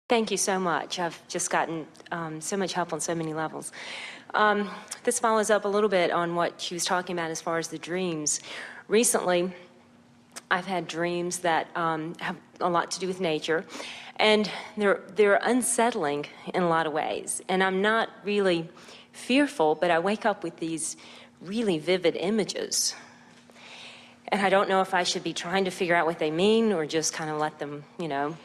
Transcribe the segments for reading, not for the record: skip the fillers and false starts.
Thank you so much. I've just gotten so much help on so many levels. This follows up a little bit on what she was talking about as far as the dreams. Recently, I've had dreams that have a lot to do with nature, and they're unsettling in a lot of ways. And I'm not really fearful, but I wake up with these really vivid images. And I don't know if I should be trying to figure out what they mean or just kind of let them,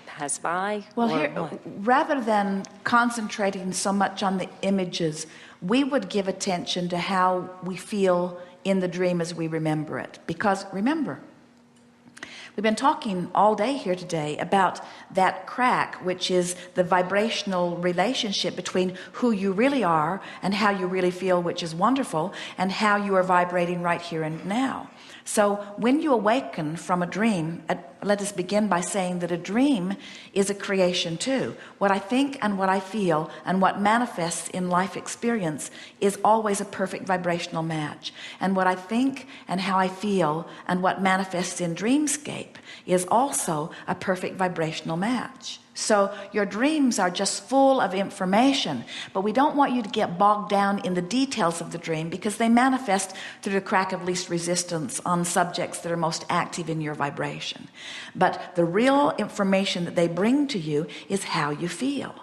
pass by. Well, rather than concentrating so much on the images, we would give attention to how we feel in the dream as we remember it. Because remember, we've been talking all day here today about that crack, which is the vibrational relationship between who you really are and how you really feel, which is wonderful, and how you are vibrating right here and now. So when you awaken from a dream, let us begin by saying that a dream is a creation too. What I think and what I feel and what manifests in life experience is always a perfect vibrational match. And what I think and how I feel and what manifests in dreamscape is also a perfect vibrational match. So your dreams are just full of information, but we don't want you to get bogged down in the details of the dream, because they manifest through the crack of least resistance on subjects that are most active in your vibration. But the real information that they bring to you is how you feel.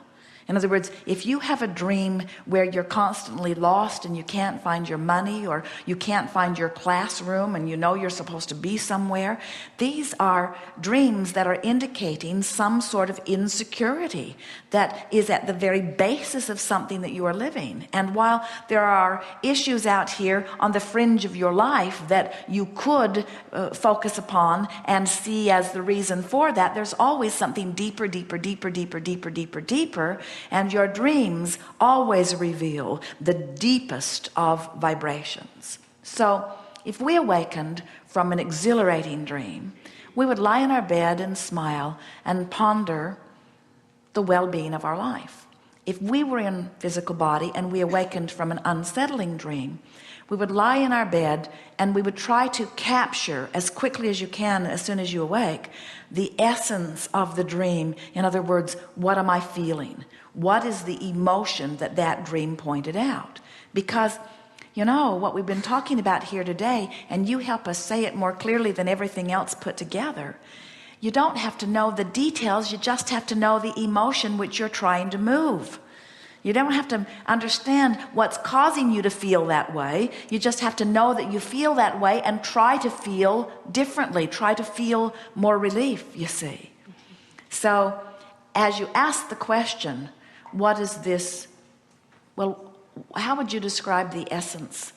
In other words, if you have a dream where you're constantly lost and you can't find your money, or you can't find your classroom and you know you're supposed to be somewhere, these are dreams that are indicating some sort of insecurity that is at the very basis of something that you are living. And while there are issues out here on the fringe of your life that you could focus upon and see as the reason for that, there's always something deeper, and your dreams always reveal the deepest of vibrations. So if we awakened from an exhilarating dream, we would lie in our bed and smile and ponder the well-being of our life. If we were in physical body and we awakened from an unsettling dream, we would lie in our bed and we would try to capture as quickly as you can, as soon as you awake, the essence of the dream. In other words, what am I feeling? What is the emotion that that dream pointed out? Because what we've been talking about here today, and you help us say it more clearly than everything else put together, you don't have to know the details, you just have to know the emotion which you're trying to move. You don't have to understand what's causing you to feel that way. You just have to know that you feel that way and try to feel differently, try to feel more relief, you see. So as you ask the question, what is this? Well, how would you describe the essence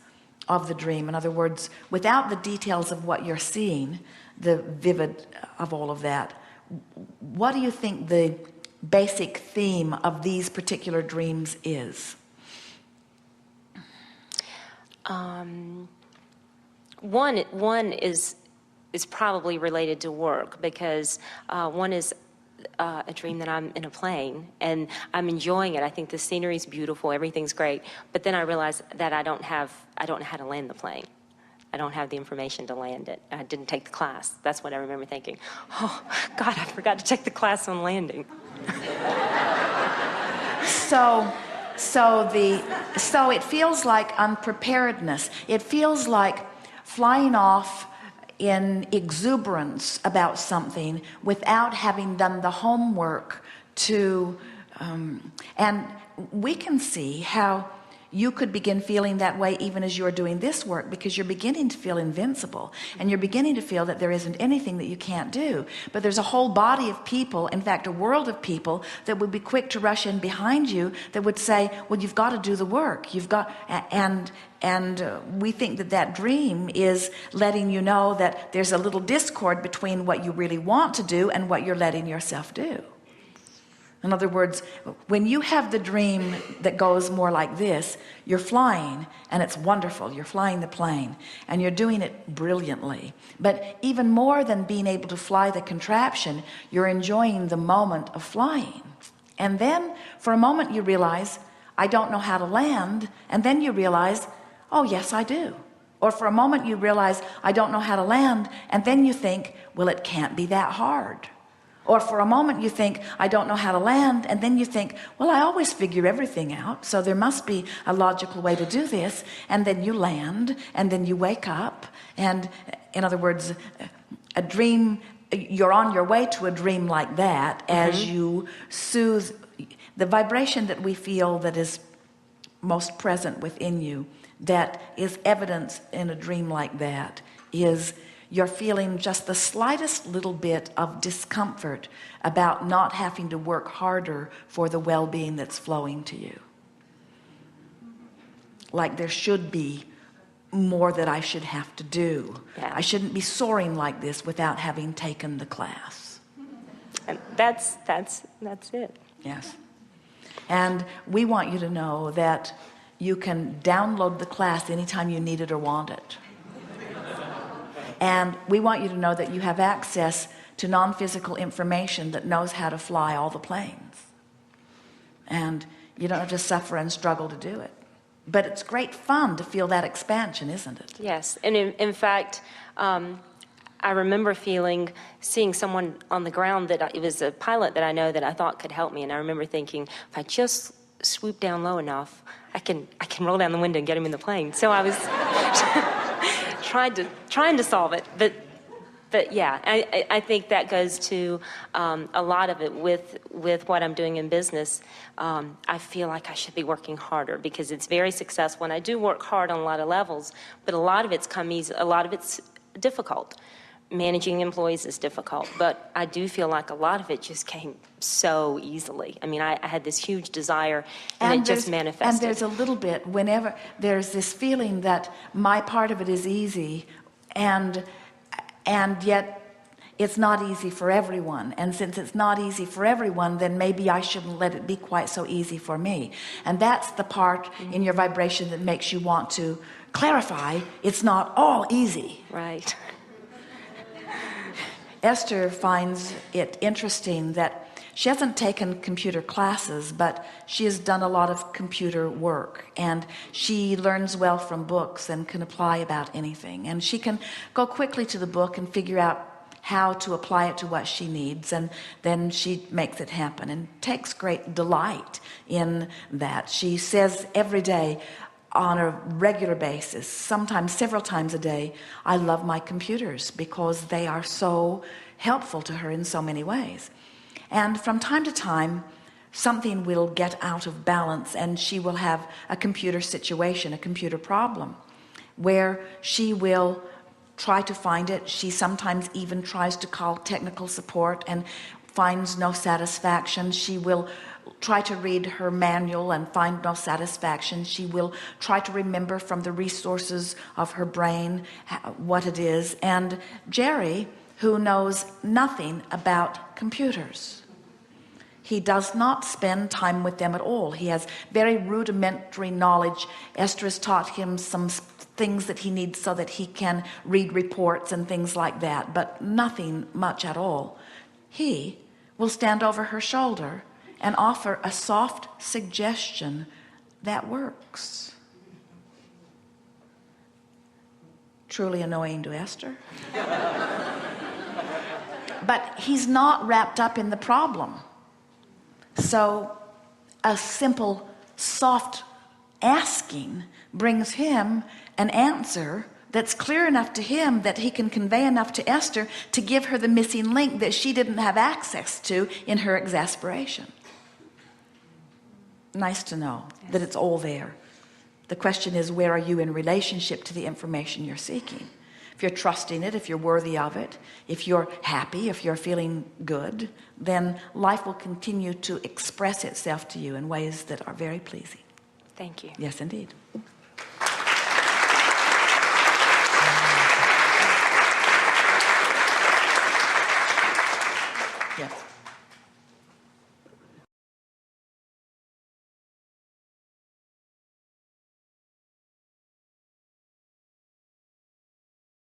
of the dream? In other words, without the details of what you're seeing, the vivid of all of that, what do you think the basic theme of these particular dreams is? One is probably related to work, because one is a dream that I'm in a plane and I'm enjoying it. I think the scenery is beautiful, everything's great, but then I realize that I don't know how to land the plane. I don't have the information to land it. I didn't take the class. That's what I remember thinking. Oh God, I forgot to take the class on landing. So it feels like unpreparedness. It feels like flying off in exuberance about something without having done the homework to and we can see how you could begin feeling that way even as you're doing this work, because you're beginning to feel invincible and you're beginning to feel that there isn't anything that you can't do. But there's a whole body of people, in fact a world of people, that would be quick to rush in behind you, that would say, well, you've got to do the work, you've got, and we think that that dream is letting you know that there's a little discord between what you really want to do and what you're letting yourself do. In other words, when you have the dream that goes more like this, you're flying and it's wonderful. You're flying the plane and you're doing it brilliantly. But even more than being able to fly the contraption, you're enjoying the moment of flying. And then for a moment you realize, I don't know how to land. And then you realize, oh yes, I do. Or for a moment you realize, I don't know how to land. And then you think, well, it can't be that hard. Or for a moment you think, I don't know how to land, and then you think, well, I always figure everything out, so there must be a logical way to do this, and then you land, and then you wake up, and in other words, a dream, you're on your way to a dream like that as you soothe the vibration that we feel that is most present within you, that is evidence in a dream like that, is you're feeling just the slightest little bit of discomfort about not having to work harder for the well-being that's flowing to you. Like there should be more that I should have to do. Yeah. I shouldn't be soaring like this without having taken the class. And that's it. Yes. And we want you to know that you can download the class anytime you need it or want it. And we want you to know that you have access to non-physical information that knows how to fly all the planes. And you don't have to suffer and struggle to do it. But it's great fun to feel that expansion, isn't it? Yes, and in fact, I remember seeing someone on the ground that it was a pilot that I know that I thought could help me, and I remember thinking, if I just swoop down low enough, I can roll down the window and get him in the plane. So I was trying to solve it, but yeah, I think that goes to a lot of it with what I'm doing in business. I feel like I should be working harder because it's very successful, and I do work hard on a lot of levels, but a lot of it's a lot of it's difficult. Managing employees is difficult, but I do feel like a lot of it just came so easily. I mean, I had this huge desire, and it just manifested. And there's a little bit, whenever there's this feeling that my part of it is easy, and yet it's not easy for everyone. And since it's not easy for everyone, then maybe I shouldn't let it be quite so easy for me. And that's the part in your vibration that makes you want to clarify it's not all easy. Right. Esther finds it interesting that she hasn't taken computer classes, but she has done a lot of computer work, and she learns well from books and can apply about anything, and she can go quickly to the book and figure out how to apply it to what she needs, and then she makes it happen and takes great delight in that. She says every day, on a regular basis, sometimes several times a day, I love my computers because they are so helpful to her in so many ways. And from time to time, something will get out of balance, and she will have a computer situation, a computer problem, where she will try to find it. She sometimes even tries to call technical support and finds no satisfaction. She will try to read her manual and find no satisfaction. She will try to remember from the resources of her brain what it is. And Jerry, who knows nothing about computers, he does not spend time with them at all. He has very rudimentary knowledge. Esther has taught him some things that he needs so that he can read reports and things like that, but nothing much at all. He will stand over her shoulder and offer a soft suggestion that works. Truly annoying to Esther. But he's not wrapped up in the problem. So a simple, soft asking brings him an answer that's clear enough to him that he can convey enough to Esther to give her the missing link that she didn't have access to in her exasperation. Nice to know that it's all there. The question is, where are you in relationship to the information you're seeking? If you're trusting it, if you're worthy of it, if you're happy, if you're feeling good, then life will continue to express itself to you in ways that are very pleasing. Thank you. Yes, indeed.